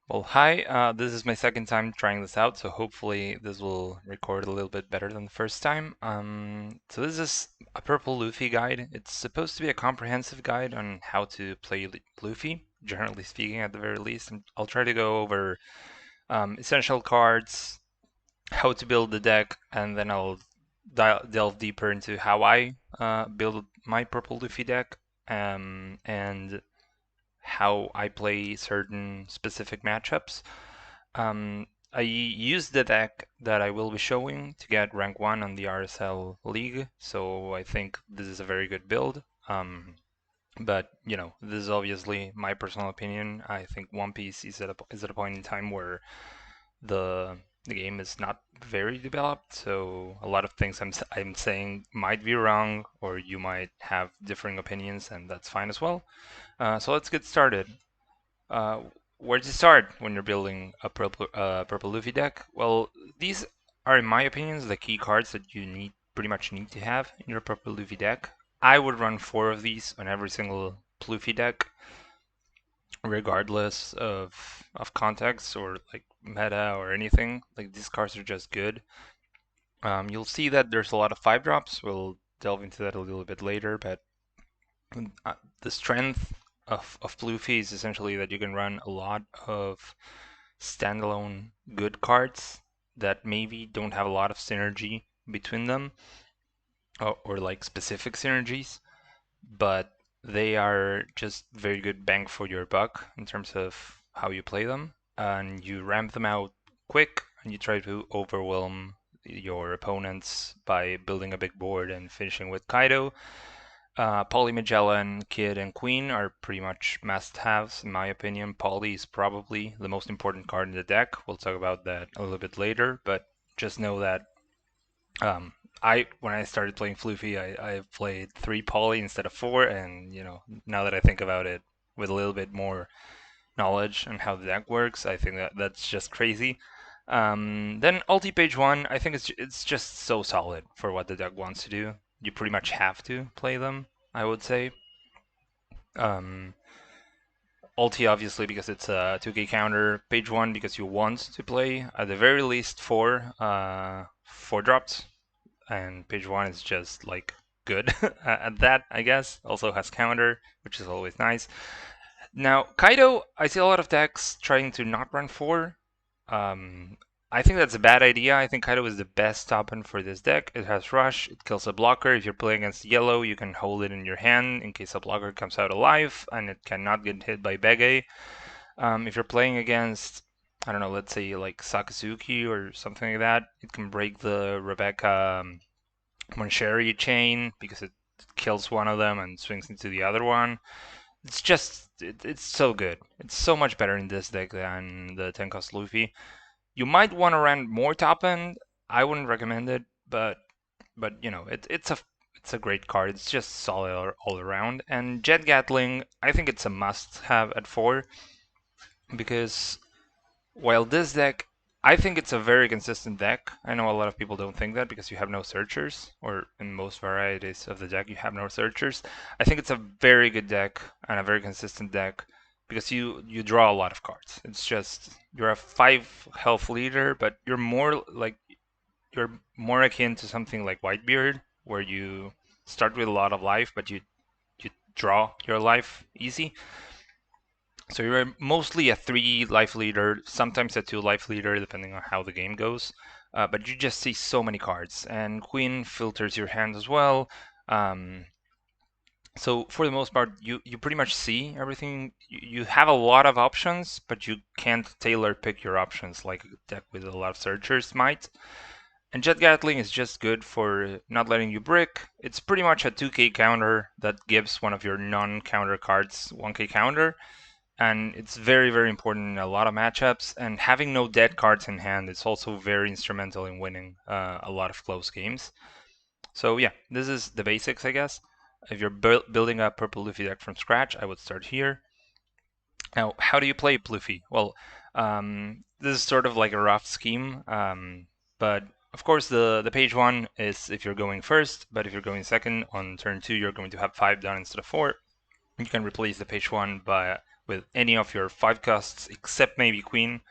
Well, hi, this is my second time trying this out, so hopefully this will record a little bit better than the first time. So this is a Purple Luffy guide. It's supposed to be a comprehensive guide on how to play Luffy, generally speaking at the very least. And I'll try to go over essential cards, how to build the deck, and then I'll delve deeper into how I build my Purple Luffy deck, and how I play certain specific matchups. I used the deck that I will be showing to get rank 1 on the RSL league, so I think this is a very good build. But this is obviously my personal opinion. I think One Piece is at a point in time where the game is not very developed, so a lot of things I'm saying might be wrong, or you might have differing opinions, and that's fine as well. So let's get started. Uh, where to start when you're building a purple Luffy deck? Well, these are, in my opinion, the key cards that you pretty much need to have in your purple Luffy deck. I would run 4 of these on every single Luffy deck, regardless of context or like meta or anything. Like these cards are just good. You'll see that there's a lot of 5 drops. We'll delve into that a little bit later, but the strength of Pluffy is essentially that you can run a lot of standalone good cards that maybe don't have a lot of synergy between them, or like specific synergies, but they are just very good bang for your buck in terms of how you play them. And you ramp them out quick and you try to overwhelm your opponents by building a big board and finishing with Kaido. Polly, Magellan, Kid, and Queen are pretty much must-haves in my opinion. Polly is probably the most important card in the deck. We'll talk about that a little bit later, but just know that um, when I started playing Floofy, I played 3 Polly instead of 4, and now that I think about it with a little bit more knowledge on how the deck works, I think that that's just crazy. Then ulti page 1, I think it's just so solid for what the deck wants to do. You pretty much have to play them, I would say. Um, ulti obviously because it's a 2k counter. Page 1 because you want to play at the very least 4 drops, and page 1 is just like good at that, I guess. Also has counter, which is always nice. Now, Kaido, I see a lot of decks trying to not run 4. Um, I think that's a bad idea. I think Kaido is the best top end for this deck. It has Rush, it kills a blocker. If you're playing against yellow, you can hold it in your hand in case a blocker comes out alive, and it cannot get hit by Bege. If you're playing against, I don't know, let's say like Sakazuki or something like that, it can break the Rebecca Moncherry chain because it kills one of them and swings into the other one. It's so good. It's so much better in this deck than the 10 cost Luffy. You might want to run more top end. I wouldn't recommend it, but it's a great card. It's just solid all around. And Jet Gatling, I think it's a must have at 4 because while this deck, I think it's a very consistent deck. I know a lot of people don't think that because you have no searchers, or in most varieties of the deck you have no searchers. I think it's a very good deck and a very consistent deck because you draw a lot of cards. It's just you're a 5 health leader, but you're more akin to something like Whitebeard, where you start with a lot of life, but you draw your life easy. So you're mostly a 3 life leader, sometimes a 2 life leader, depending on how the game goes. But you just see so many cards, and Queen filters your hand as well. Um, so for the most part, you pretty much see everything. You have a lot of options, but you can't tailor pick your options like a deck with a lot of searchers might. And Jet Gatling is just good for not letting you brick. It's pretty much a 2k counter that gives one of your non-counter cards 1k counter, and it's very, very important in a lot of matchups. And having no dead cards in hand is also very instrumental in winning a lot of close games. So yeah, this is the basics, I guess. If you're building a purple Luffy deck from scratch, I would start here. Now, how do you play Pluffy? Well, this is sort of like a rough scheme, but of course the page 1 is if you're going first, but if you're going second on turn 2, you're going to have 5 down instead of 4. You can replace the page 1 with any of your 5 costs except maybe Queen,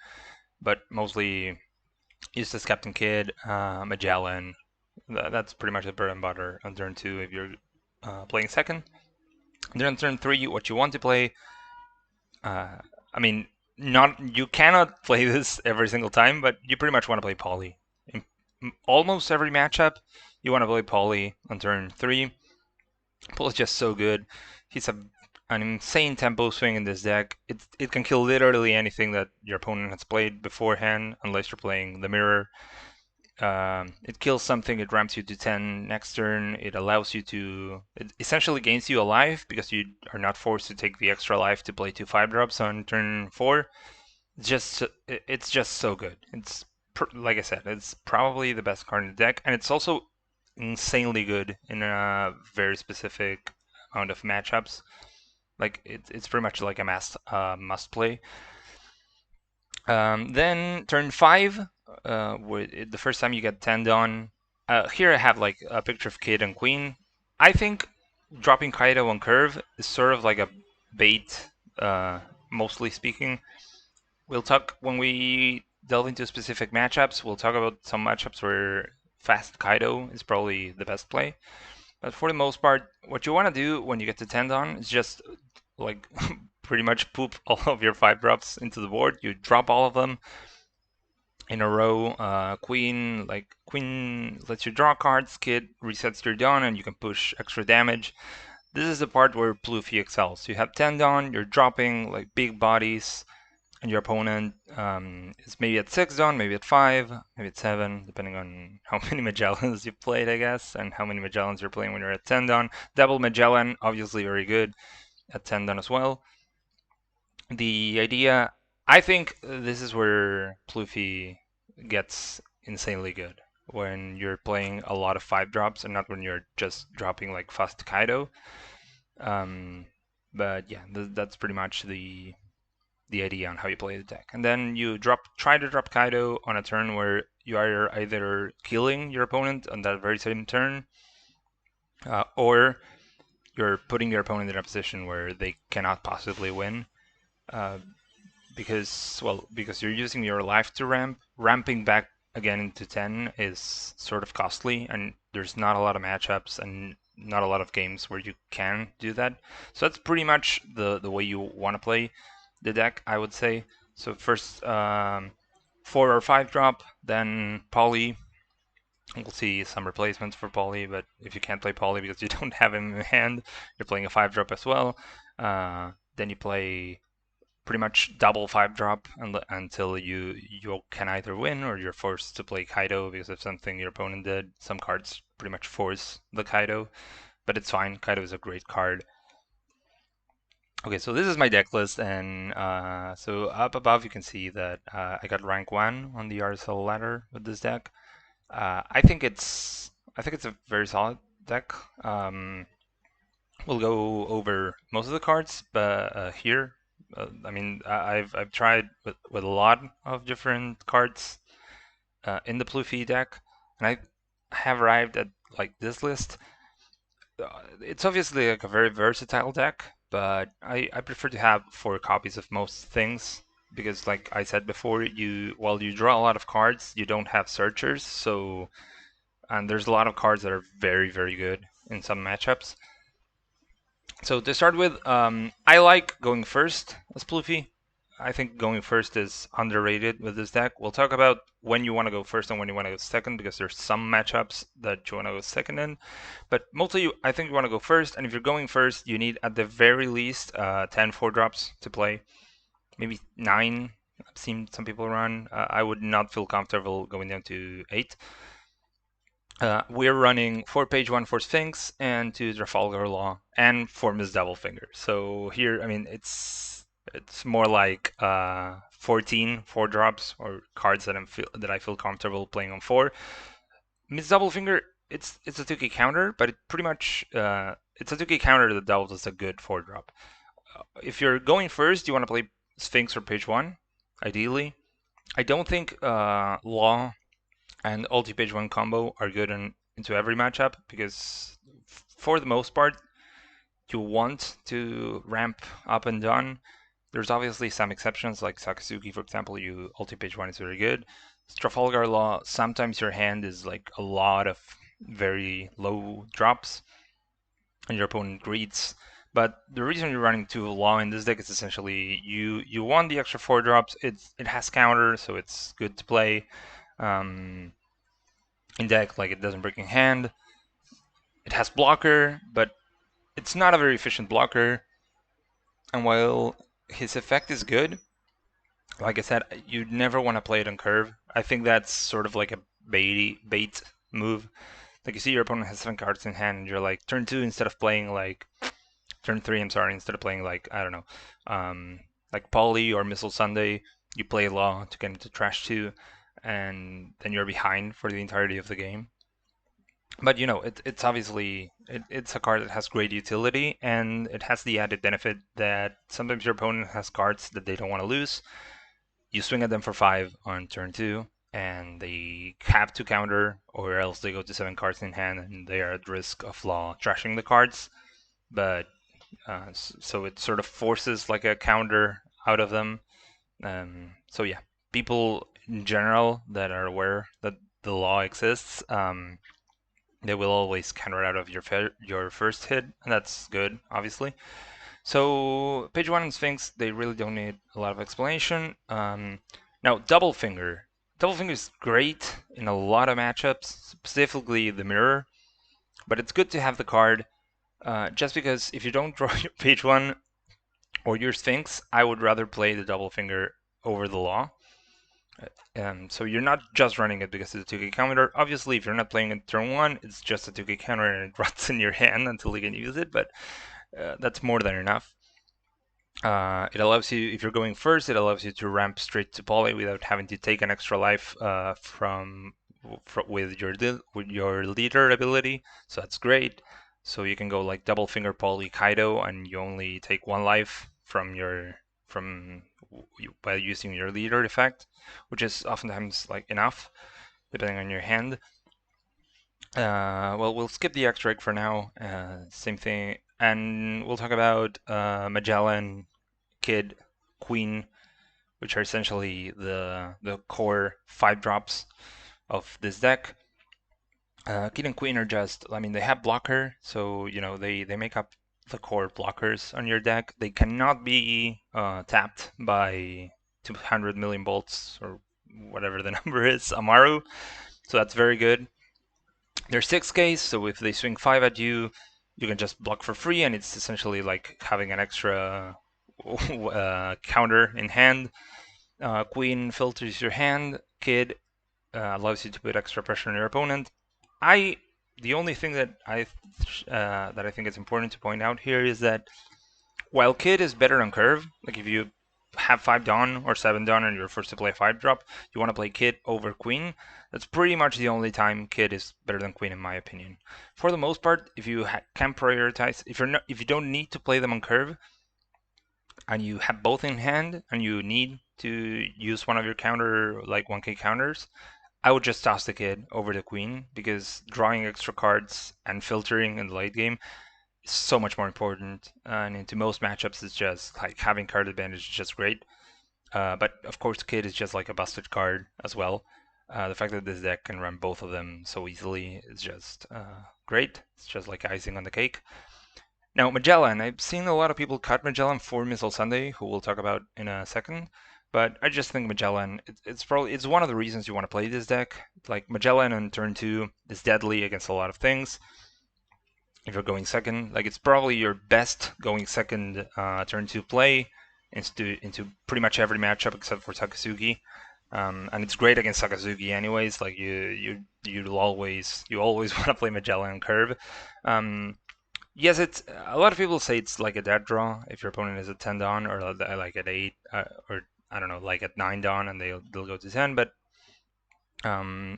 but mostly used as Captain Kidd, Magellan. That's pretty much the bread and butter on turn 2 if you're playing second. Then on turn 3, what you want to play, uh, I mean, not you cannot play this every single time, but you pretty much want to play Polly. In almost every matchup, you want to play Polly on turn 3. Paul is just so good. He's an insane tempo swing in this deck. It can kill literally anything that your opponent has played beforehand, unless you're playing the mirror. It kills something, it ramps you to 10 next turn, it allows you to... It essentially gains you a life, because you are not forced to take the extra life to play 2 5-drops on turn 4. It's just so good. Like I said, it's probably the best card in the deck, and it's also insanely good in a very specific amount of matchups. Like it's pretty much like a must play. Then turn 5, the first time you get 10 on. Here I have like a picture of Kid and Queen. I think dropping Kaido on curve is sort of like a bait, mostly speaking. We'll talk when we delve into specific matchups. We'll talk about some matchups where fast Kaido is probably the best play. But for the most part, what you want to do when you get to 10 on is just like pretty much poop all of your 5-drops into the board. You drop all of them in a row. Queen lets you draw cards. Kid resets your Dawn, and you can push extra damage. This is the part where Pluffy excels. You have 10 Dawn, you're dropping like big bodies, and your opponent is maybe at 6 Dawn, maybe at 5, maybe at 7, depending on how many Magellans you've played, I guess, and how many Magellans you're playing when you're at 10 Dawn. Double Magellan, obviously very good at 10 Dawn as well. The idea, I think this is where Pluffy gets insanely good, when you're playing a lot of 5-drops and not when you're just dropping like fast Kaido. But yeah, that's pretty much the idea on how you play the deck. And then you try to drop Kaido on a turn where you are either killing your opponent on that very same turn, or you're putting your opponent in a position where they cannot possibly win. Because you're using your life to ramping back again into 10 is sort of costly, and there's not a lot of matchups and not a lot of games where you can do that. So that's pretty much the way you want to play the deck, I would say. So first 4 or 5-drop, then Poly. We'll see some replacements for Poly, but if you can't play Poly because you don't have him in hand, you're playing a 5-drop as well. Then you play pretty much double 5-drop until you can either win or you're forced to play Kaido because of something your opponent did. Some cards pretty much force the Kaido, but it's fine. Kaido is a great card. Okay, so this is my deck list, and so up above you can see that I got rank 1 on the RSL ladder with this deck. I think it's a very solid deck. We'll go over most of the cards, but here, I mean, I've tried with a lot of different cards in the Pluffy deck, and I have arrived at like this list. It's obviously like a very versatile deck, but I prefer to have 4 copies of most things because, like I said before, while you draw a lot of cards, you don't have searchers, so and there's a lot of cards that are very, very good in some matchups. So to start with, I like going first as Pluffy. I think going first is underrated with this deck. We'll talk about when you want to go first and when you want to go second, because there's some matchups that you want to go second in. But mostly, I think you want to go first, and if you're going first, you need at the very least 10 4-drops to play. Maybe 9. I've seen some people run. I would not feel comfortable going down to 8. We're running 4 page 1 for Sphinx and 2 Trafalgar Law and 4 Miss Doublefinger. So here, I mean, it's more like 14 4-drops or cards that I feel comfortable playing on 4. Miss Doublefinger, it's a 2k counter, but it pretty much it's a 2k counter that doubles as a good 4-drop. If you're going first, you want to play Sphinx or page 1, ideally. I don't think Law and ulti page 1 combo are good into every matchup because for the most part you want to ramp up and down. There's obviously some exceptions, like Sakazuki, for example. You ulti page 1 is very good. Trafalgar Law, sometimes your hand is like a lot of very low drops, and your opponent greets. But the reason you're running 2 Law in this deck is essentially you want the extra 4 drops. It has counter, so it's good to play. In deck, like it doesn't break in hand. It has blocker, but it's not a very efficient blocker. And while his effect is good, like I said, you'd never want to play it on curve. I think that's sort of like a bait move. Like you see your opponent has 7 cards in hand, and you're like, turn 2, instead of playing like turn 3, I'm sorry, instead of playing like, I don't know, like Poly or Missile Sunday, you play Law to get into Trash 2, and then you're behind for the entirety of the game. But you know, it's obviously it's a card that has great utility, and it has the added benefit that sometimes your opponent has cards that they don't want to lose. You swing at them for 5 on turn 2, and they have to counter, or else they go to 7 cards in hand, and they are at risk of Law trashing the cards. But so it sort of forces like a counter out of them. So yeah, people in general that are aware that the Law exists, they will always counter out of your first hit, and that's good, obviously. So page 1 and Sphinx, they really don't need a lot of explanation. Now Double Finger. Double Finger is great in a lot of matchups, specifically the mirror, but it's good to have the card just because if you don't draw your page 1 or your Sphinx, I would rather play the Double Finger over the Law. So you're not just running it because it's a 2k counter. Obviously, if you're not playing it turn 1, it's just a 2k counter and it rots in your hand until you can use it, but that's more than enough. It allows you, if you're going first, it allows you to ramp straight to poly without having to take an extra life with your leader ability. So that's great. So you can go like double finger poly Kaido, and you only take 1 life by using your leader effect, which is oftentimes like enough, depending on your hand. Well, we'll skip the extra egg for now. Same thing, and we'll talk about Magellan, Kid, Queen, which are essentially the core 5 drops of this deck. Kid and Queen are just, I mean, they have blocker, so you know they make up the core blockers on your deck. They cannot be tapped by 200 million bolts or whatever the number is, Amaru. So that's very good. They're 6Ks, so if they swing 5 at you, you can just block for free, and it's essentially like having an extra counter in hand. Queen filters your hand. Kid allows you to put extra pressure on your opponent. The only thing that I think is important to point out here is that while Kid is better on curve, like if you have 5 Dawn or 7 Dawn and you're forced to play a 5 drop, you want to play Kid over Queen. That's pretty much the only time Kid is better than Queen in my opinion. For the most part, if you can prioritize, if you don't need to play them on curve, and you have both in hand, and you need to use one of your counter, like 1k counters, I would just toss the Kid over the Queen, because drawing extra cards and filtering in the late game is so much more important. And into most matchups, it's just like having card advantage is just great. But of course, Kid is just like a busted card as well. The fact that this deck can run both of them so easily is just great. It's just like icing on the cake. Now, Magellan. I've seen a lot of people cut Magellan for Missile Sunday, who we'll talk about in a second. But I just think Magellan, it's one of the reasons you want to play this deck. Like Magellan on turn 2 is deadly against a lot of things. If you're going second, like it's probably your best going second turn 2 play into pretty much every matchup except for Sakazuki. And it's great against Sakazuki anyways. Like you always want to play Magellan on curve. Yes, it's a lot of people say it's like a dead draw if your opponent is at 10 Dawn or like at 8 or I don't know, like at 9 Dawn, and they'll go to 10. But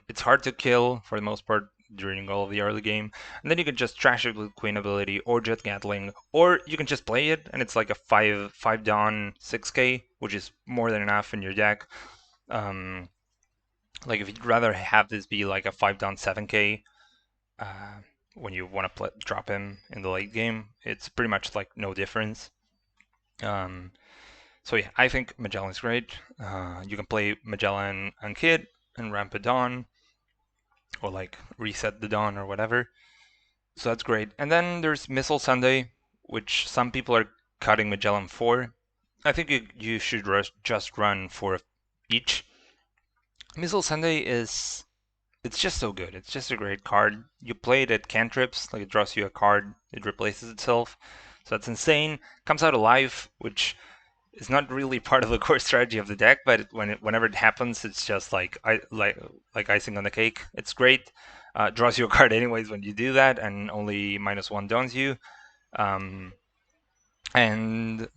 it's hard to kill for the most part during all of the early game, and then you can just trash it with Queen ability or Jet Gatling, or you can just play it and it's like a 5 Dawn 6k, which is more than enough in your deck. Like if you'd rather have this be like a 5 Dawn 7k. When you want to drop him in the late game, it's pretty much like no difference. So yeah, I think Magellan's great. You can play Magellan and Kid and ramp it Dawn, or like reset the Dawn or whatever. So that's great. And then there's Missile Sunday, which some people are cutting Magellan for. I think you should just run for each. Missile Sunday it's just so good. It's just a great card. You play it at cantrips, like it draws you a card, it replaces itself. So that's insane. Comes out alive, which is not really part of the core strategy of the deck, but whenever it happens, it's just like icing on the cake. It's great. Draws you a card anyways when you do that, and only -1 downs you. Um, and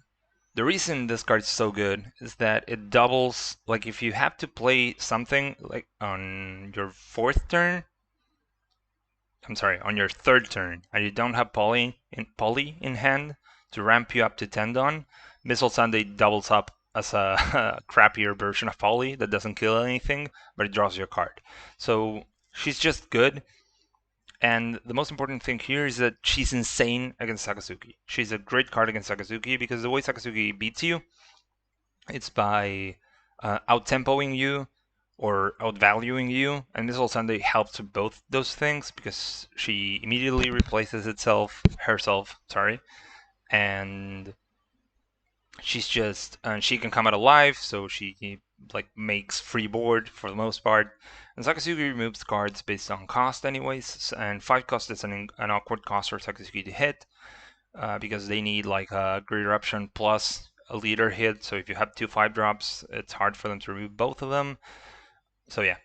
the reason this card's so good is that it doubles. Like if you have to play something like on your on your third turn, and you don't have Poly in hand to ramp you up to 10 Dawn, Missile Sunday doubles up as a crappier version of Poly that doesn't kill anything, but it draws you a card. So she's just good. And the most important thing here is that she's insane against Sakazuki. She's a great card against Sakazuki because the way Sakazuki beats you, it's by out-tempoing you or outvaluing you, and Missile Sunday helps with both those things because she immediately replaces herself, and she can come out alive, so she like makes free board for the most part. And Sakazuki removes cards based on cost anyways, and 5 cost is an awkward cost for Sakazuki to hit because they need like a Great Eruption plus a leader hit. So if you have 2 5-drops, it's hard for them to remove both of them. So yeah,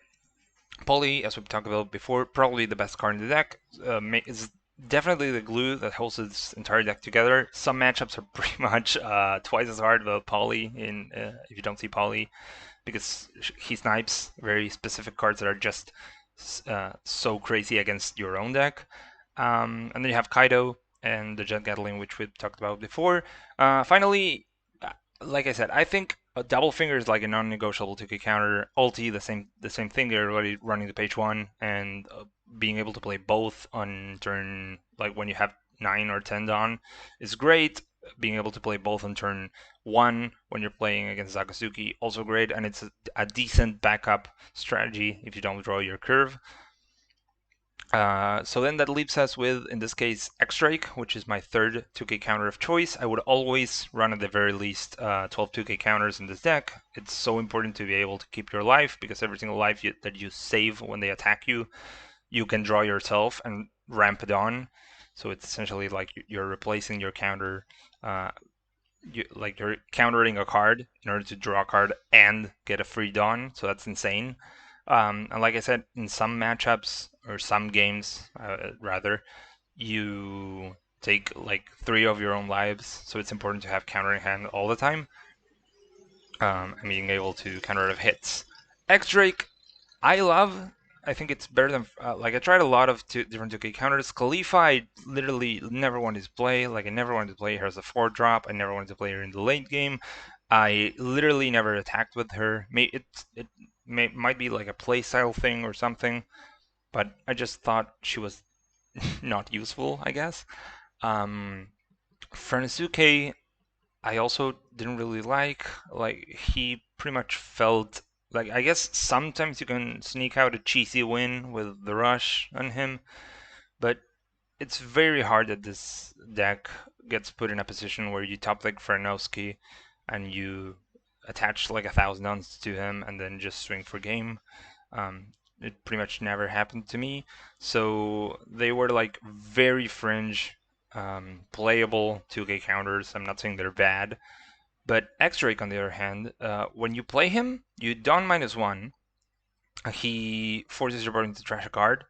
Poly, as we've talked about before, probably the best card in the deck. Is definitely the glue that holds its entire deck together. Some matchups are pretty much twice as hard without Poly if you don't see Poly, because he snipes very specific cards that are just so crazy against your own deck. And then you have Kaido and the Jet Gatling, which we've talked about before. Finally, like I said, I think a double finger is like a non-negotiable 2K counter. Ulti, the same thing. They're already running the page one, and being able to play both on turn, like when you have 9 or 10 Dawn, is great. Being able to play both on turn 1 when you're playing against Sakazuki, also great, and it's a decent backup strategy if you don't draw your curve. So then that leaves us with, in this case, X-Drake, which is my third 2K counter of choice. I would always run at the very least 12 2K counters in this deck. It's so important to be able to keep your life, because every single life that you save when they attack you, you can draw yourself and ramp it on. So it's essentially like you're replacing your counter, you're countering a card in order to draw a card and get a free Dawn. So that's insane. And like I said, in some matchups or some games, rather, you take like 3 of your own lives, so it's important to have counter in hand all the time, and being able to counter of hits. X Drake, I love. I think it's better than I tried a lot of different 2K counters. Khalifa, I literally never wanted to play. Like I never wanted to play her as a 4-drop. I never wanted to play her in the late game. I literally never attacked with her. Might be like a playstyle thing or something, but I just thought she was not useful, I guess. Furnazuke, I also didn't really like. Like he pretty much felt like, I guess sometimes you can sneak out a cheesy win with the rush on him, but it's very hard that this deck gets put in a position where you top deck Fernowski and you attach like 1,000 ounces to him and then just swing for game. It pretty much never happened to me. So they were like very fringe, playable 2K counters. I'm not saying they're bad. But X-Drake, on the other hand, when you play him, you Dawn -1. He forces your opponent to trash a card.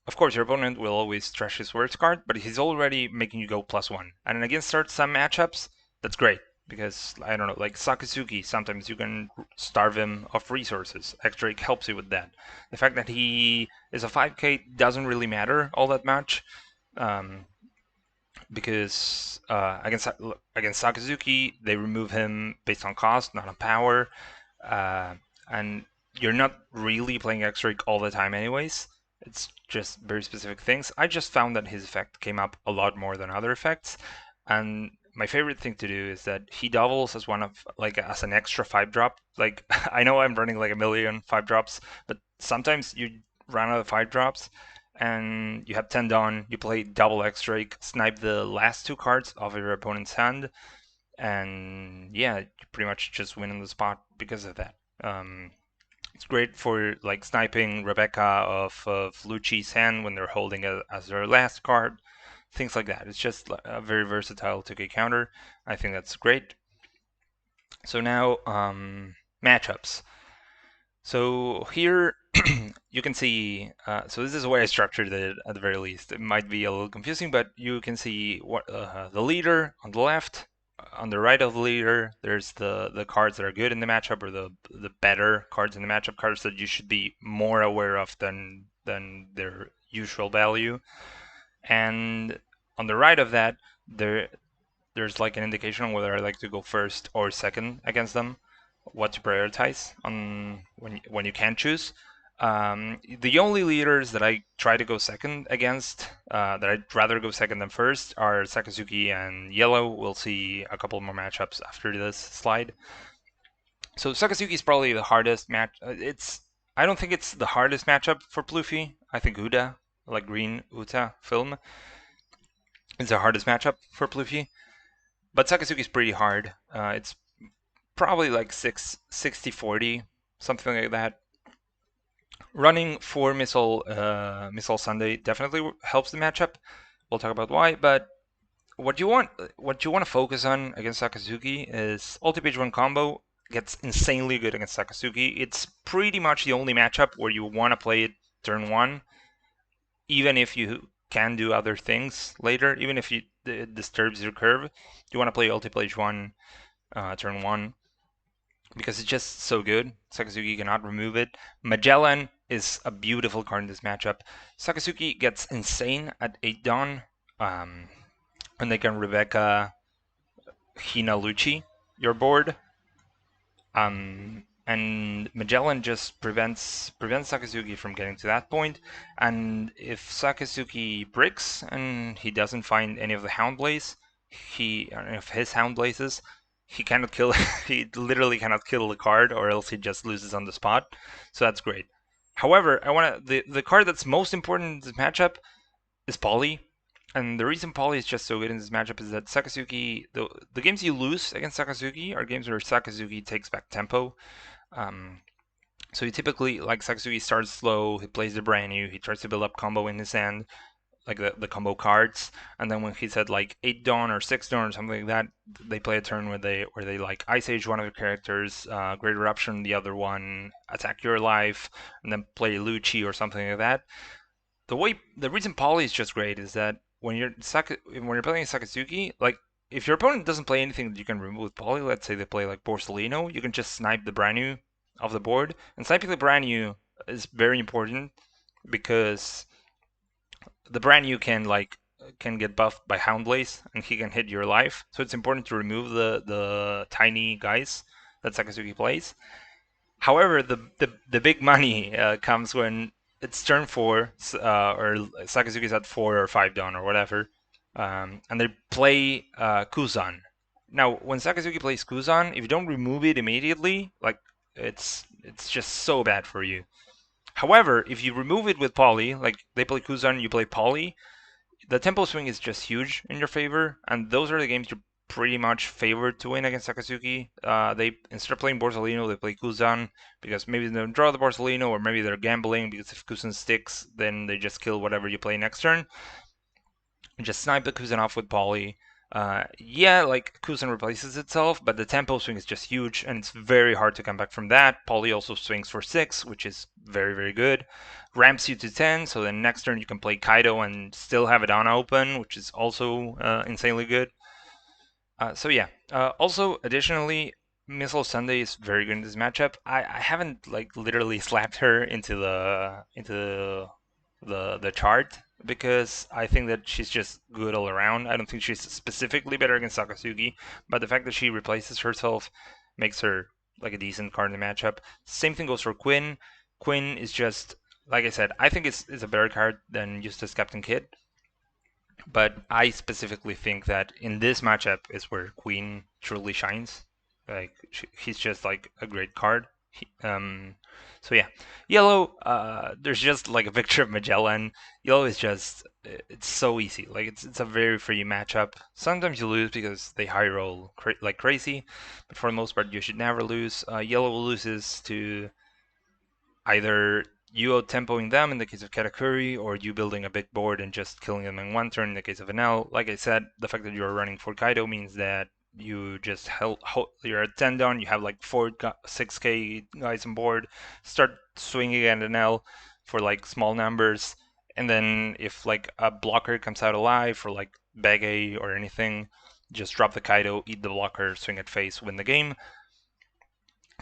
Of course, your opponent will always trash his worst card, but he's already making you go +1. And against some matchups, that's great. Because, I don't know, like Sakazuki, sometimes you can starve him of resources. X-Drake helps you with that. The fact that he is a 5K doesn't really matter all that much. Because against Sakazuki, they remove him based on cost, not on power. And you're not really playing X-Drake all the time anyways. It's just very specific things. I just found that his effect came up a lot more than other effects. And my favorite thing to do is that he doubles as one of like as an extra 5-drop. Like I know I'm running like a million 5-drops, but sometimes you run out of 5-drops and you have 10 done, you play double X-Drake, snipe the last 2 cards of your opponent's hand, and yeah, you pretty much just win on the spot because of that. It's great for like sniping Rebecca of Lucci's hand when they're holding it as their last card, things like that. It's just a very versatile 2K counter. I think that's great. So now matchups. So here you can see, so this is the way I structured it at the very least. It might be a little confusing, but you can see what the leader on the left. On the right of the leader, there's the cards that are good in the matchup, or the better cards in the matchup, cards that you should be more aware of than their usual value. And on the right of that, there's like an indication on whether I like to go first or second against them, what to prioritize on when you can choose. The only leaders that I try to go second against, that I'd rather go second than first, are Sakazuki and Yellow. We'll see a couple more matchups after this slide. So Sakazuki is probably the hardest match. I don't think it's the hardest matchup for Pluffy. I think Uda, like Green Uta film, is the hardest matchup for Pluffy. But Sakazuki is pretty hard. It's probably like 60-40, something like that. Running 4 Missile Sunday definitely helps the matchup. We'll talk about why, but what you want to focus on against Sakazuki is ulti page 1 combo gets insanely good against Sakazuki. It's pretty much the only matchup where you want to play it turn 1, even if you can do other things later, even if it disturbs your curve. You want to play ulti page 1 turn 1 because it's just so good. Sakazuki cannot remove it. Magellan is a beautiful card in this matchup. Sakazuki gets insane at 8 Dawn, and they can Rebecca Hina Lucci your board. And Magellan just prevents Sakazuki from getting to that point. And if Sakazuki bricks and he doesn't find any of the Hound Blaze, of his Hound Blazes, he cannot kill. He literally cannot kill the card, or else he just loses on the spot. So that's great. However, the card that's most important in this matchup is Polly. And the reason Polly is just so good in this matchup is that Sakazuki, the games you lose against Sakazuki are games where Sakazuki takes back tempo. So he typically, like Sakazuki starts slow, he plays the brand new, he tries to build up combo in his hand, like the combo cards, and then when he's at like 8 Dawn or 6 Dawn or something like that, they play a turn where they like Ice Age one of the characters, Great Eruption the other one, attack your life, and then play Lucci or something like that. The reason Polly is just great is that when you're playing Sakazuki, like if your opponent doesn't play anything that you can remove with Polly, let's say they play like Borsalino, you can just snipe the brand new off the board. And sniping the brand new is very important because the brand new can get buffed by Houndblaze and he can hit your life. So it's important to remove the tiny guys that Sakazuki plays. However, the big money comes when it's turn 4, or Sakazuki's at 4 or 5 Dawn or whatever, and they play Kuzan. Now, when Sakazuki plays Kuzan, if you don't remove it immediately, like it's just so bad for you. However, if you remove it with Poly, like they play Kuzan, you play Poly, the tempo swing is just huge in your favor, and those are the games you're pretty much favored to win against Sakazuki. They instead of playing Borsalino, they play Kuzan because maybe they don't draw the Borsalino, or maybe they're gambling because if Kuzan sticks, then they just kill whatever you play next turn. And just snipe the Kuzan off with Poly. Yeah, like Kuzan replaces itself, but the tempo swing is just huge, and it's very hard to come back from that. Poly also swings for 6, which is very, very good. Ramps you to 10, so then next turn you can play Kaido and still have it on open, which is also insanely good. So yeah. Also, additionally, Missile Sunday is very good in this matchup. I haven't like literally slapped her into the chart because I think that she's just good all around. I don't think she's specifically better against Sakazuki, but the fact that she replaces herself makes her like a decent card in the matchup. Same thing goes for Quinn. Quinn is just like I said. I think it's a better card than Eustace Captain Kid. But I specifically think that in this matchup is where Queen truly shines. Like he's just like a great card. So yeah, yellow. There's just like a picture of Magellan. Yellow is just it's so easy. Like it's a very free matchup. Sometimes you lose because they high roll like crazy, but for the most part you should never lose. Yellow loses to either you out-tempoing them in the case of Katakuri, or you building a big board and just killing them in one turn in the case of an L. Like I said, the fact that you're running for Kaido means that you just you're at 10 down, you have like 6k guys on board, start swinging at an L for like small numbers, and then if like a blocker comes out alive for like bag A or anything, just drop the Kaido, eat the blocker, swing at face, win the game.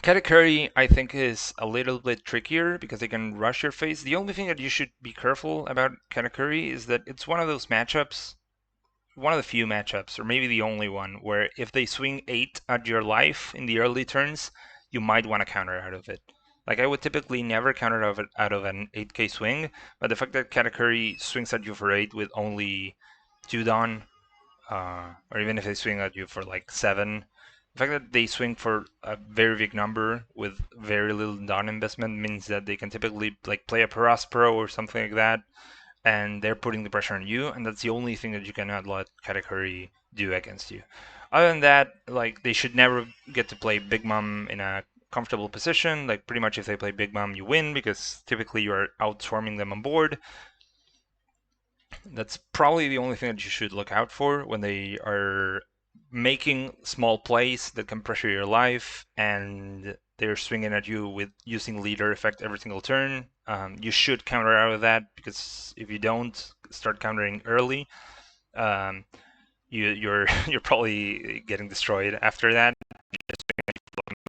Katakuri, I think, is a little bit trickier because they can rush your face. The only thing that you should be careful about Katakuri is that it's one of those matchups, one of the few matchups, or maybe the only one, where if they swing 8 at your life in the early turns, you might want to counter out of it. Like I would typically never counter out of an 8k swing, but the fact that Katakuri swings at you for 8 with only 2 Dawn, or even if they swing at you for like 7, the fact that they swing for a very big number with very little down investment means that they can typically like play a Paraspro or something like that, and they're putting the pressure on you, and that's the only thing that you cannot let Katakuri do against you. Other than that, like they should never get to play Big Mom in a comfortable position. Like pretty much if they play Big Mom, you win because typically you're outswarming them on board. That's probably the only thing that you should look out for when they are making small plays that can pressure your life and they're swinging at you with using leader effect every single turn. You should counter out of that because if you don't start countering early, um, you're you're probably getting destroyed after that.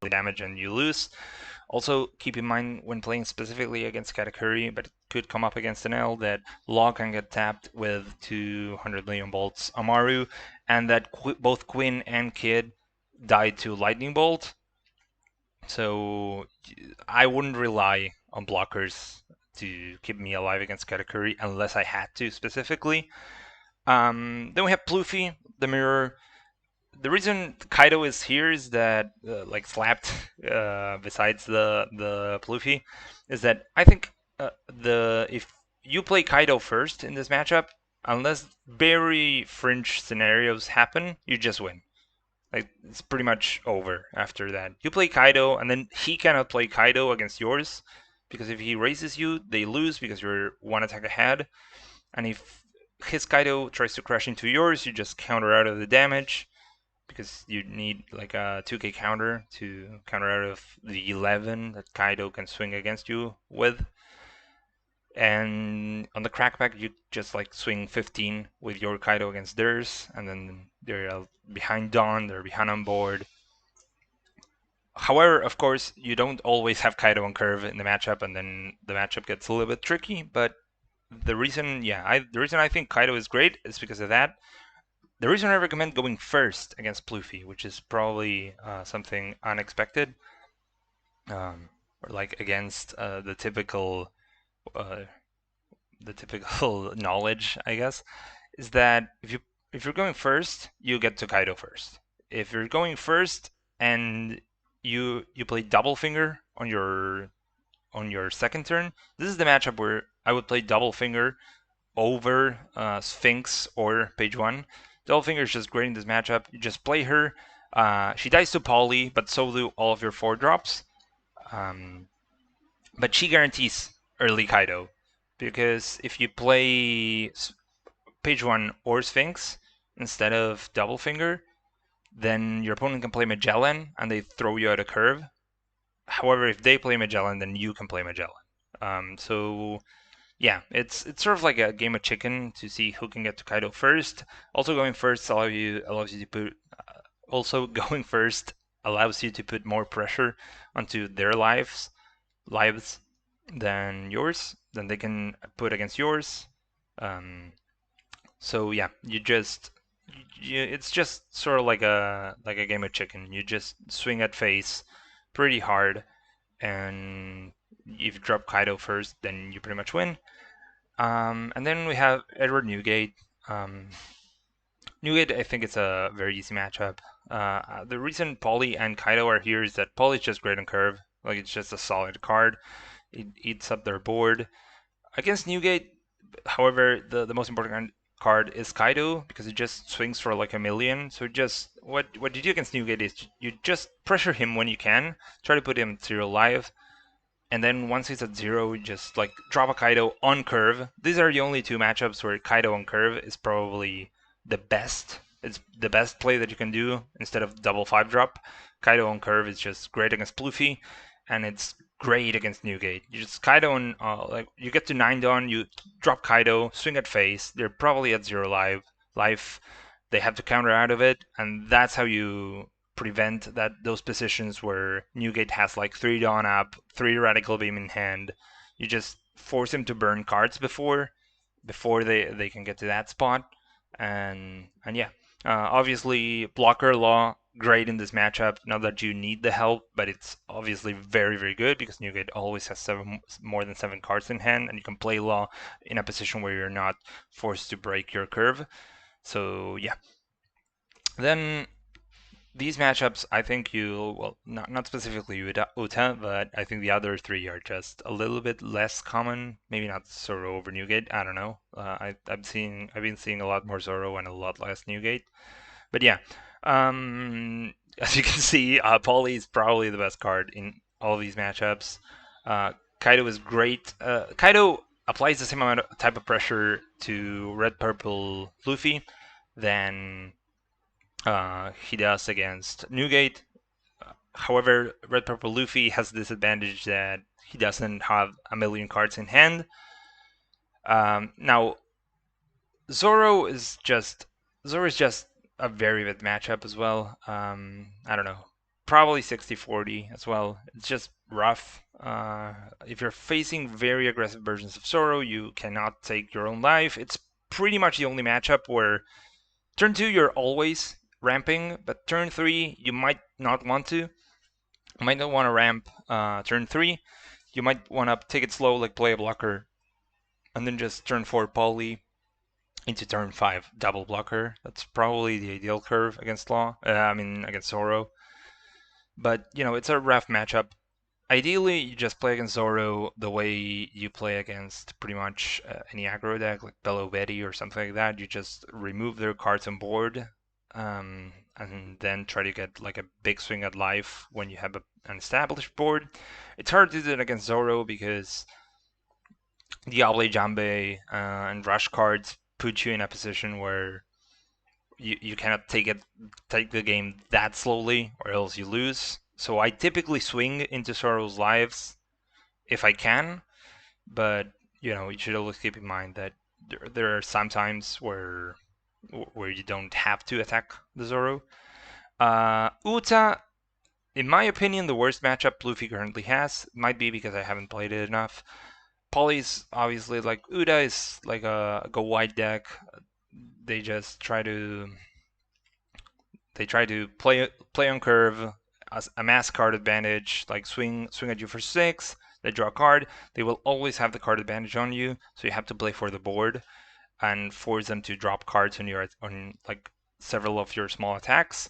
Damage and you lose. Also, keep in mind when playing specifically against Katakuri, but it could come up against an L, that Law can get tapped with 200 million bolts Amaru, and that both Quinn and Kid died to Lightning Bolt. So I wouldn't rely on blockers to keep me alive against Katakuri unless I had to specifically. Then we have Pluffy, the mirror. The reason Kaido is here is that like slapped besides the Pluffy is that I think the if you play Kaido first in this matchup, unless very fringe scenarios happen, you just win. Like it's pretty much over after that. You play Kaido and then he cannot play Kaido against yours because if he raises you, they lose because you're one attack ahead. And if his Kaido tries to crash into yours, you just counter out of the damage because you need like a 2k counter to counter out of the 11 that Kaido can swing against you with. And on the crackback, you just like swing 15 with your Kaido against theirs, and then they're behind Dawn, they're behind on board. However, of course, you don't always have Kaido on curve in the matchup, and then the matchup gets a little bit tricky. But the reason, the reason I think Kaido is great is because of that. The reason I recommend going first against Pluffy, which is probably something unexpected, or like against uh, the typical knowledge, I guess, is that if you're going first, you get to Kaido first. If you're going first and you play double finger on your second turn, this is the matchup where I would play double finger over Sphinx or page one. Double finger is just great in this matchup. You just play her. She dies to Poly, but so do all of your 4-drops. Um, but she guarantees early Kaido. Because if you play page one or Sphinx instead of double finger, then your opponent can play Magellan and they throw you out a curve. However, if they play Magellan, then you can play Magellan. So yeah, it's sort of like a game of chicken to see who can get to Kaido first. Also, going first allows you to put also going first allows you to put more pressure onto their lives than they can put against yours. Um, so yeah, it's just sort of like a game of chicken. You just swing at face pretty hard, and if you drop Kaido first, then you pretty much win. And then we have Edward Newgate. Nugget, I think it's a very easy matchup. The reason Polly and Kaido are here is that Polly's just great on curve. Like, it's just a solid card. It eats up their board. Against Newgate, however, the most important card is Kaido because it just swings for like a million. So just what you do against Newgate is you just pressure him when you can, try to put him to your live, and then once he's at zero, just like drop a Kaido on curve. These are the only two matchups where Kaido on curve is probably the best. It's the best play that you can do instead of double 5-drop. Kaido on curve is just great against Pluffy, and it's great against Newgate. You just Kaido on like you get to 9 dawn, you drop Kaido, swing at face. They're probably at 0 life. They have to counter out of it, and that's how you prevent that those positions where Newgate has like 3 dawn up, 3 radical beam in hand. You just force him to burn cards before they can get to that spot, and yeah, obviously blocker law great in this matchup. Not that you need the help, but it's obviously very very good because Newgate always has more than 7 cards in hand, and you can play law in a position where you're not forced to break your curve. So yeah, then these matchups, I think well, not specifically Uta, but I think the other three are just a little bit less common. Maybe not Zoro over Newgate. I don't know. I've been seeing a lot more Zoro and a lot less Newgate. But yeah, as you can see, Polly is probably the best card in all these matchups. Kaido is great. Kaido applies the same amount of type of pressure to red purple Luffy than he does against Newgate. However, Red Purple Luffy has the disadvantage that he doesn't have a million cards in hand. Now, Zoro is just a very good matchup as well. I don't know, probably 60-40 as well. It's just rough. If you're facing very aggressive versions of Zoro, you cannot take your own life. It's pretty much the only matchup where turn 2 you're always ramping, but turn 3 you might not want to. You might not want to ramp turn 3. You might want to take it slow, like play a blocker, and then just turn 4 poly into turn 5 double blocker. That's probably the ideal curve against against Zoro. But it's a rough matchup. Ideally, you just play against Zoro the way you play against pretty much any aggro deck, like Bello Betty or something like that. You just remove their cards on board, and then try to get like a big swing at life when you have an established board. It's hard to do it against Zoro because Diable Jambe and Rush cards put you in a position where you cannot take the game that slowly, or else you lose. So I typically swing into Zoro's lives if I can, but you should always keep in mind that there are some times where you don't have to attack the Zoro. Uta, in my opinion, the worst matchup Luffy currently has. Might be because I haven't played it enough. Polly's obviously like Uta is like a go wide deck. They just try to play on curve, amass card advantage, like swing at you for 6. They draw a card. They will always have the card advantage on you, so you have to play for the board and force them to drop cards on like several of your small attacks.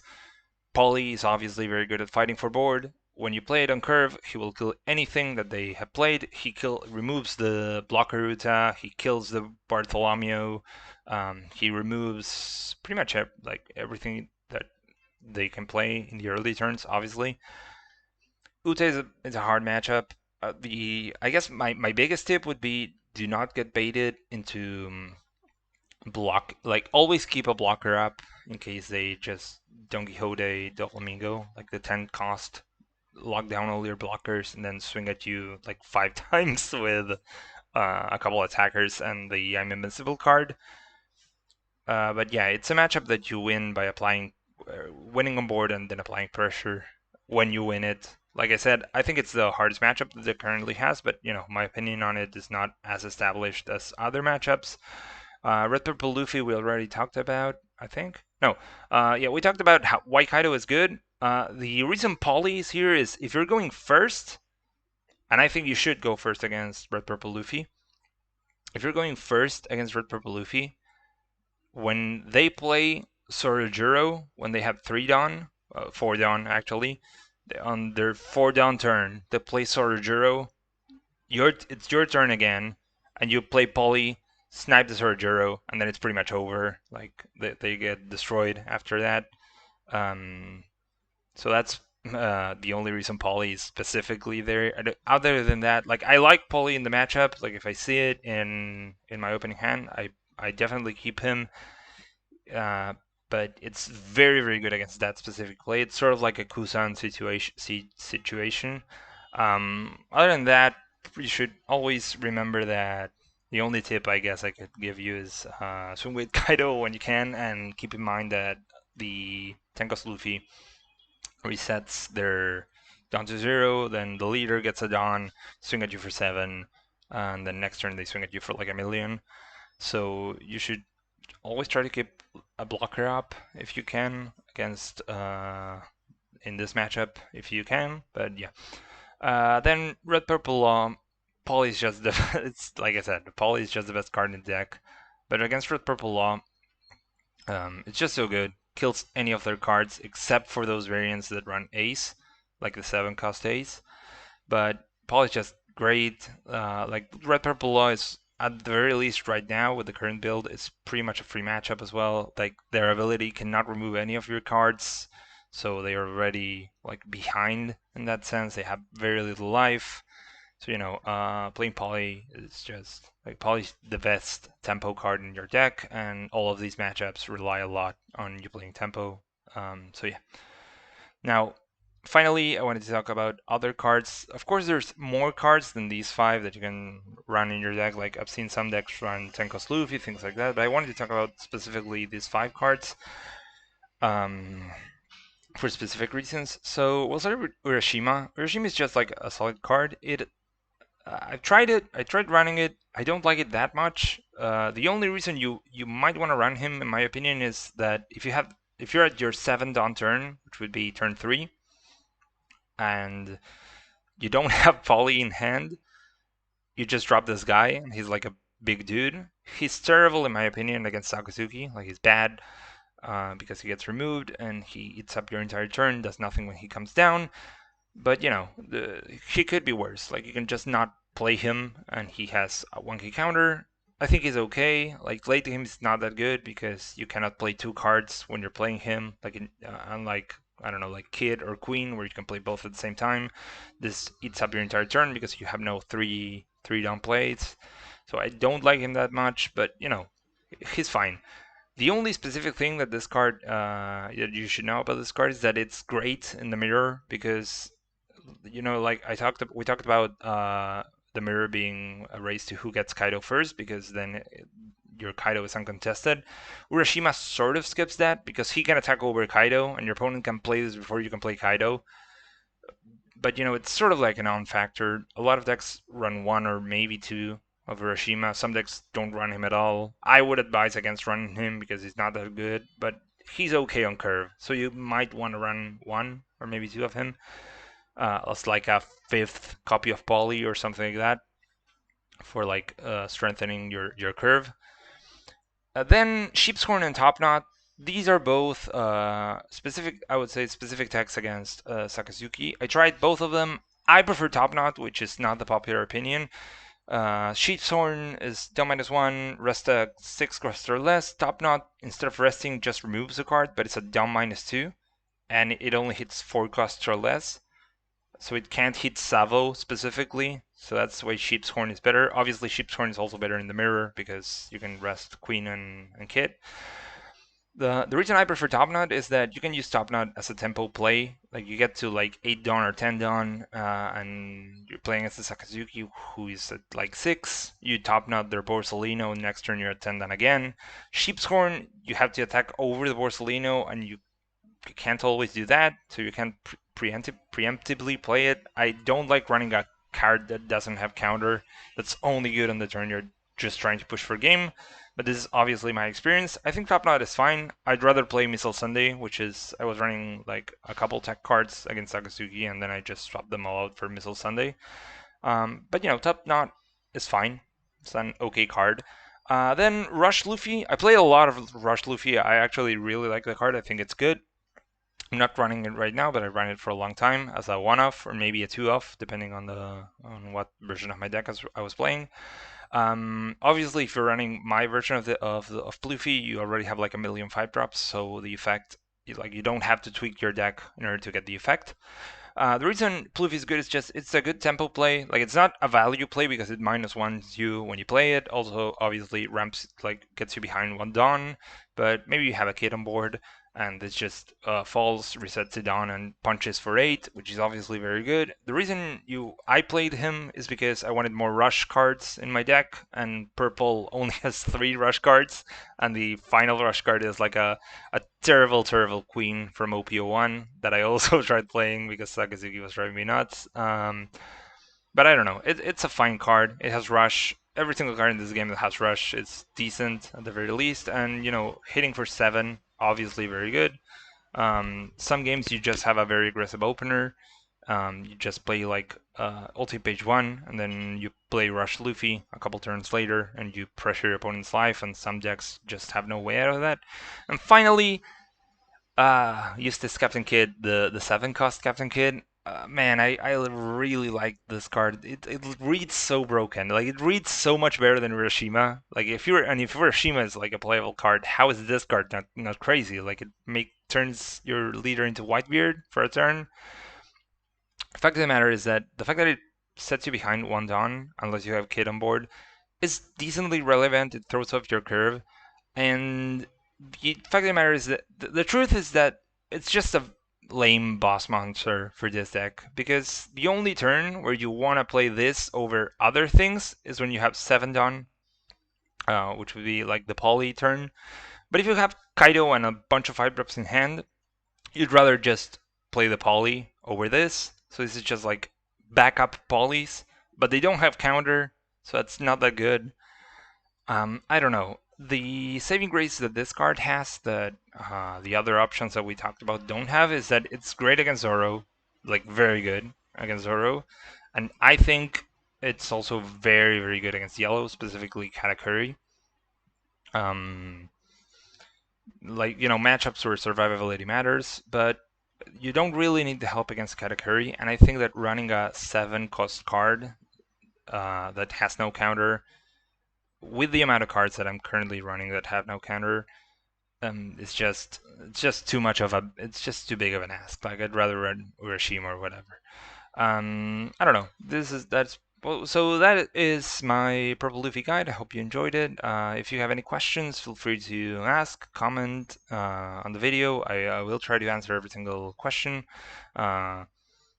Polly is obviously very good at fighting for board. When you play it on curve, he will kill anything that they have played. He removes the blocker Uta. He kills the Bartholomew. He removes pretty much like everything that they can play in the early turns. Obviously, Uta is a hard matchup. I guess my biggest tip would be do not get baited into block. Like always keep a blocker up in case they just Don Quixote Doflamingo, like the 10 cost, lock down all your blockers and then swing at you like 5 times with a couple attackers and the I'm Invincible card. But yeah, it's a matchup that you win by winning on board and then applying pressure when you win it. Like I said, I think it's the hardest matchup that it currently has, but my opinion on it is not as established as other matchups. Red Purple Luffy we already talked about, I think. No, yeah, we talked about why Kaido is good. The reason Polly is here is if you're going first, and I think you should go first against Red Purple Luffy. If you're going first against Red Purple Luffy, when they play Sorajuro, when they have 3 down, 4 down actually, on their 4 down turn, they play Sorajuro. It's your turn again, and you play Poly, snipe the Sorajuro, and then it's pretty much over. Like they get destroyed after that. Um, so that's the only reason Poly is specifically there. Other than that, like I like Poly in the matchup. Like if I see it in my opening hand, I definitely keep him. Uh, but it's very very good against that specific play. It's sort of like a Kusan situation. Other than that, you should always remember that the only tip I guess I could give you is swing with Kaido when you can, and keep in mind that the Tenko's Luffy resets their down to 0, then the leader gets a Dawn, swing at you for 7, and then next turn they swing at you for like a million. So you should always try to keep a blocker up if you can against in this matchup if you can. But yeah, then red purple Poly is just the it's like I said, Poly is just the best card in the deck. But against red purple law, it's just so good. Kills any of their cards except for those variants that run Ace, like the 7 cost Ace. But Paul is just great. Like Red Purple Law is at the very least right now with the current build, it's pretty much a free matchup as well. Like their ability cannot remove any of your cards, so they are already like behind in that sense. They have very little life. So playing Poly is just like Poly's the best tempo card in your deck, and all of these matchups rely a lot on you playing tempo. So yeah. Now, finally, I wanted to talk about other cards. Of course, there's more cards than these 5 that you can run in your deck. Like I've seen some decks run Tenko's Luffy, things like that. But I wanted to talk about specifically these 5 cards. Um, for specific reasons. So we'll start with Urashima. Urashima is just like a solid card. I've tried it. I tried running it. I don't like it that much. The only reason you might want to run him, in my opinion, is that if you're at your 7th on turn, which would be turn 3, and you don't have Volley in hand, you just drop this guy, and he's like a big dude. He's terrible, in my opinion, against Sakazuki. Like he's bad because he gets removed and he eats up your entire turn, does nothing when he comes down. But he could be worse. Like you can just not play him, and he has a 1k counter. I think he's okay. Like late game is not that good because you cannot play 2 cards when you're playing him. Unlike I don't know, like Kid or Queen, where you can play both at the same time. This eats up your entire turn because you have no three down plays. So I don't like him that much, but he's fine. The only specific thing that this card that you should know about this card is that it's great in the mirror because like we talked about the mirror being a race to who gets Kaido first because then your Kaido is uncontested. Urashima sort of skips that because he can attack over Kaido and your opponent can play this before you can play Kaido. But it's sort of like a non-factor. A lot of decks run 1 or maybe 2 of Urashima. Some decks don't run him at all. I would advise against running him because he's not that good, but he's okay on curve. So you might want to run 1 or maybe 2 of him as like a 5th copy of Poly or something like that for like strengthening your curve. Then Sheep's Horn and Top Knot. These are both specific, I would say, specific techs against Sakazuki. I tried both of them. I prefer Top Knot, which is not the popular opinion. Sheep's Horn is down -1, rest a 6 cost or less. Top Knot, instead of resting, just removes a card, but it's a down -2, and it only hits 4 costs or less. So it can't hit Savo specifically. So that's why Sheep's Horn is better. Obviously, Sheep's Horn is also better in the mirror because you can rest Queen and Kid. The reason I prefer Top Knot is that you can use Top Knot as a tempo play. Like you get to like 8 dawn or 10 dawn, and you're playing against the Sakazuki who is at like 6. You Top Knot their Borsalino, next turn you're at 10 dawn again. Sheep's Horn, you have to attack over the Borsalino, and you can't always do that, so you can't preemptively play it. I don't like running a card that doesn't have counter. That's only good on the turn you're just trying to push for game. But this is obviously my experience. I think Top Knot is fine. I'd rather play Missile Sunday, which is I was running like a couple tech cards against Akatsuki, and then I just swapped them all out for Missile Sunday. But Top Knot is fine. It's an okay card. Then Rush Luffy. I play a lot of Rush Luffy. I actually really like the card. I think it's good. I'm not running it right now, but I ran it for a long time as a one-off or maybe a two-off, depending on what version of my deck I was playing. Obviously, if you're running my version of Pluffy, you already have like a million 5-drops, so the effect, like you don't have to tweak your deck in order to get the effect. The reason Pluffy is good is just it's a good tempo play. Like it's not a value play because it minus ones you when you play it. Also, obviously, ramps like gets you behind one Dawn, but maybe you have a kid on board and it just falls, resets to Dawn, and punches for 8, which is obviously very good. The reason I played him is because I wanted more rush cards in my deck, and purple only has 3 rush cards, and the final rush card is like a terrible, terrible queen from OP-01 that I also tried playing because Sakazuki was driving me nuts. But I don't know. It's a fine card. It has rush. Every single card in this game that has rush is decent at the very least, and hitting for 7, obviously very good. Some games you just have a very aggressive opener. You just play like ulti page 1, and then you play Rush Luffy a couple turns later, and you pressure your opponent's life, and some decks just have no way out of that. And finally, use this Captain Kid, the 7-cost Captain Kid. Man, I really like this card. It reads so broken. Like it reads so much better than Urashima. Like if Urashima is like a playable card, how is this card not crazy? Like it turns your leader into Whitebeard for a turn. The fact of the matter is that the fact that it sets you behind one Dawn, unless you have Kid on board, is decently relevant. It throws off your curve, and the fact of the matter is that the truth is that it's just a lame boss monster for this deck because the only turn where you want to play this over other things is when you have 7 Dawn, which would be like the poly turn. But if you have Kaido and a bunch of 5-drops in hand, you'd rather just play the poly over this. So this is just like backup polys, but they don't have counter, so that's not that good. I don't know. The saving grace that this card has that the other options that we talked about don't have is that it's great against Zoro, like very good against Zoro, and I think it's also very, very good against Yellow, specifically Katakuri. Um, like matchups where survivability matters, but you don't really need the help against Katakuri, and I think that running a 7-cost card that has no counter with the amount of cards that I'm currently running that have no counter, it's just too much of a it's just too big of an ask. Like I'd rather run Urashima or whatever. I don't know. That's well, so that is my Purple Luffy guide. I hope you enjoyed it. If you have any questions, feel free to ask, comment on the video. I will try to answer every single question. Uh,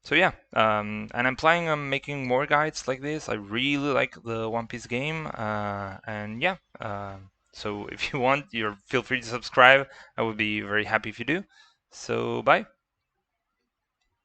so yeah, and I'm planning on making more guides like this. I really like the One Piece game, and yeah. So if you want, you feel free to subscribe. I would be very happy if you do. So bye.